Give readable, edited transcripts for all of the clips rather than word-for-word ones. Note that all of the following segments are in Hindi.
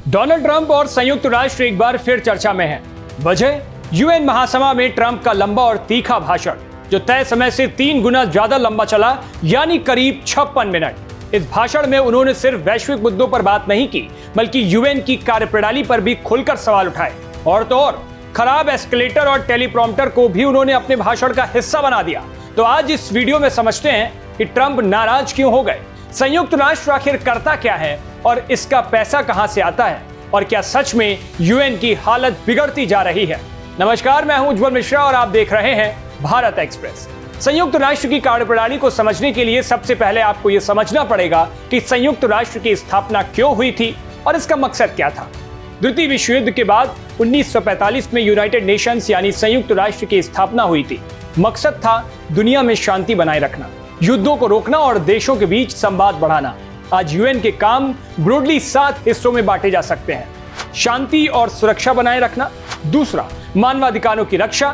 डोनाल्ड ट्रंप और संयुक्त राष्ट्र एक बार फिर चर्चा में है। वजह यूएन महासभा में ट्रंप का लंबा और तीखा भाषण, जो तय समय से 3 गुना ज्यादा लंबा चला, यानी करीब 56 मिनट। इस भाषण में उन्होंने सिर्फ वैश्विक मुद्दों पर बात नहीं की, बल्कि यूएन की कार्यप्रणाली पर भी खुलकर सवाल उठाए। और तो और खराब एस्केलेटर और टेलीप्रॉम्प्टर को भी उन्होंने अपने भाषण का हिस्सा बना दिया। तो आज इस वीडियो में समझते हैं कि ट्रंप नाराज क्यों हो गए, संयुक्त राष्ट्र आखिर करता क्या है और इसका पैसा कहां से आता है, और क्या सच में यूएन की हालत बिगड़ती जा रही है। नमस्कार, मैं हूं उज्जवल मिश्रा और आप देख रहे हैं भारत एक्सप्रेस। संयुक्त राष्ट्र की कार्यप्रणाली को समझने के लिए सबसे पहले आपको यह समझना पड़ेगा कि संयुक्त राष्ट्र की स्थापना क्यों हुई थी और इसका मकसद क्या था। द्वितीय विश्व युद्ध के बाद 1945 में यूनाइटेड नेशंस यानी संयुक्त राष्ट्र की स्थापना हुई थी। मकसद था दुनिया में शांति बनाए रखना, युद्धों को रोकना और देशों के बीच संवाद बढ़ाना। आज यूएन के काम ब्रॉडली 7 हिस्सों में बांटे जा सकते हैं। शांति और सुरक्षा बनाए रखना, दूसरा मानवाधिकारों की रक्षा,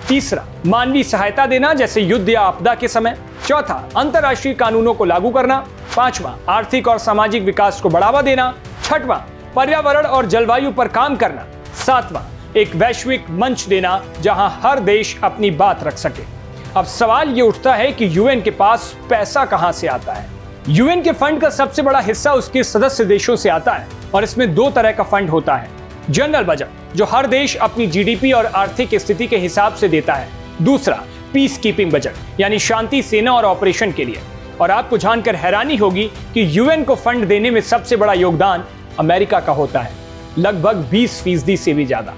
तीसरा मानवीय सहायता देना जैसे युद्ध या आपदा के समय, चौथा अंतर्राष्ट्रीय कानूनों को लागू करना, पांचवा आर्थिक और सामाजिक विकास को बढ़ावा देना, छठवां पर्यावरण और जलवायु पर काम करना, सातवां एक वैश्विक मंच देना जहां हर देश अपनी बात रख सके। अब सवाल ये उठता है कि यूएन के पास पैसा कहां से आता है। यूएन के फंड का सबसे बड़ा हिस्सा उसके सदस्य देशों से आता है और इसमें 2 तरह का फंड होता है। जनरल बजट, जो हर देश अपनी जीडीपी और आर्थिक स्थिति के हिसाब से देता है। दूसरा पीस कीपिंग बजट, यानी शांति सेना और ऑपरेशन के लिए। और आपको जानकर हैरानी होगी कि यूएन को फंड देने में सबसे बड़ा योगदान अमेरिका का होता है, लगभग 20% से भी ज्यादा।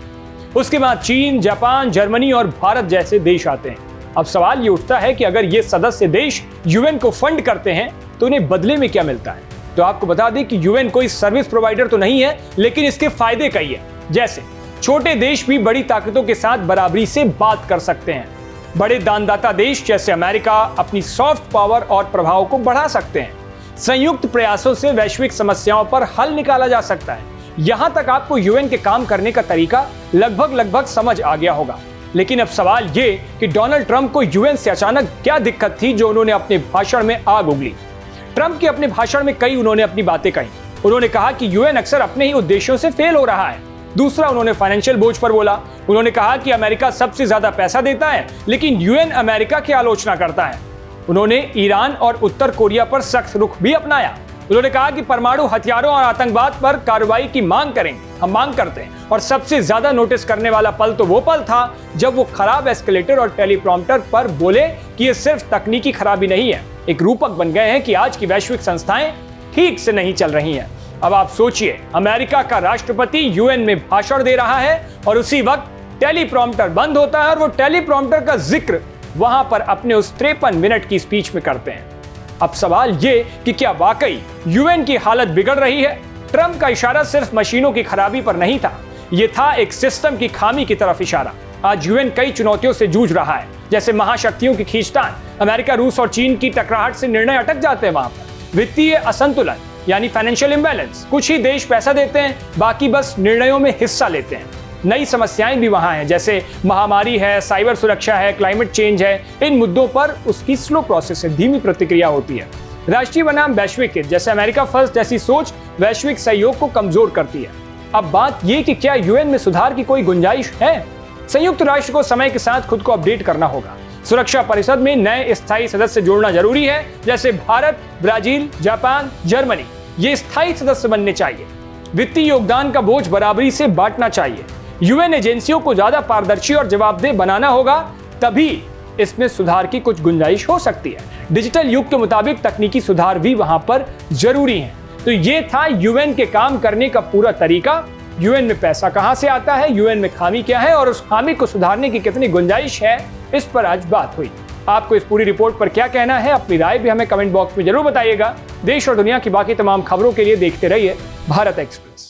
उसके बाद चीन, जापान, जर्मनी और भारत जैसे देश आते हैं। अब सवाल ये उठता है कि अगर ये सदस्य देश यूएन को फंड करते हैं तो उन्हें बदले में क्या मिलता है। तो आपको बता दें कि यूएन कोई सर्विस प्रोवाइडर तो नहीं है, लेकिन इसके फायदे कई हैं। जैसे छोटे देश भी बड़ी ताकतों के साथ बराबरी से बात कर सकते हैं। बड़े दानदाता देश जैसे अमेरिका अपनी सॉफ्ट पावर और प्रभाव को बढ़ा सकते हैं। संयुक्त प्रयासों से वैश्विक समस्याओं पर हल निकाला जा सकता है। यहां तक आपको यूएन के काम करने का तरीका लगभग समझ आ गया होगा। लेकिन अब सवाल ये कि डोनाल्ड ट्रंप को यूएन से अचानक क्या दिक्कत थी जो उन्होंने अपने भाषण में आग उगली। ट्रंप के अपने भाषण में कई उन्होंने अपनी बातें कही। उन्होंने कहा कि यूएन अक्सर अपने ही उद्देश्यों से फेल हो रहा है। दूसरा, उन्होंने फाइनेंशियल बोझ पर बोला। उन्होंने कहा कि अमेरिका सबसे ज्यादा पैसा देता है, लेकिन यूएन अमेरिका की आलोचना करता है। उन्होंने ईरान और उत्तर कोरिया पर सख्त रुख भी अपनाया। उन्होंने कहा कि परमाणु हथियारों और आतंकवाद पर कार्रवाई की मांग करेंगे, हम मांग करते हैं। और सबसे ज्यादा नोटिस करने वाला पल तो वो पल था जब वो खराब एस्केलेटर और टेलीप्रॉम्प्टर पर बोले कि ये सिर्फ तकनीकी खराबी नहीं है, एक रूपक बन गए हैं कि आज की वैश्विक संस्थाएं ठीक से नहीं चल रही हैं। अब आप सोचिए, अमेरिका का राष्ट्रपति यूएन में भाषण दे रहा है और उसी वक्त टेलीप्रॉम्प्टर बंद होता है और वो टेलीप्रॉम्प्टर का जिक्र वहां पर अपने उस 53 मिनट की स्पीच में करते हैं। अब सवाल ये कि क्या वाकई यूएन की हालत बिगड़ रही है। ट्रंप का इशारा सिर्फ मशीनों की खराबी पर नहीं था, यह था एक सिस्टम की खामी की तरफ इशारा। आज यूएन कई चुनौतियों से जूझ रहा है, जैसे महाशक्तियों की खींचतान, अमेरिका, रूस और चीन की टकराहट से निर्णय अटक जाते हैं वहां पर। वित्तीय असंतुलन यानी फाइनेंशियल इंबैलेंस, कुछ ही देश पैसा देते हैं, बाकी बस निर्णयों में हिस्सा लेते हैं। नई समस्याएं भी वहां हैं, जैसे महामारी है, साइबर सुरक्षा है, क्लाइमेट चेंज है। इन मुद्दों पर उसकी स्लो प्रोसेस है, धीमी प्रतिक्रिया होती है। राष्ट्रीय बनाम वैश्विक हित, जैसे अमेरिका फर्स्ट जैसी सोच वैश्विक सहयोग को कमजोर करती है। अब बात यह कि क्या यूएन में सुधार की कोई गुंजाइश है। संयुक्त राष्ट्र को समय के साथ खुद को अपडेट करना होगा। सुरक्षा परिषद में नए स्थायी सदस्य जोड़ना जरूरी है, जैसे भारत, ब्राजील, जापान, जर्मनी। ये स्थायी सदस्य बनने चाहिए। वित्तीय योगदान का बोझ बराबरी से बांटना चाहिए। यूएन एजेंसियों को ज्यादा पारदर्शी और जवाबदेह बनाना होगा, तभी इसमें सुधार की कुछ गुंजाइश हो सकती है। डिजिटल युग के मुताबिक तकनीकी सुधार भी वहां पर जरूरी है। तो ये था यूएन के काम करने का पूरा तरीका। यूएन में पैसा कहां से आता है, यूएन में खामी क्या है और उस खामी को सुधारने की कितनी गुंजाइश है, इस पर आज बात हुई। आपको इस पूरी रिपोर्ट पर क्या कहना है, अपनी राय भी हमें कमेंट बॉक्स में जरूर बताइएगा। देश और दुनिया की बाकी तमाम खबरों के लिए देखते रहिए भारत एक्सप्रेस।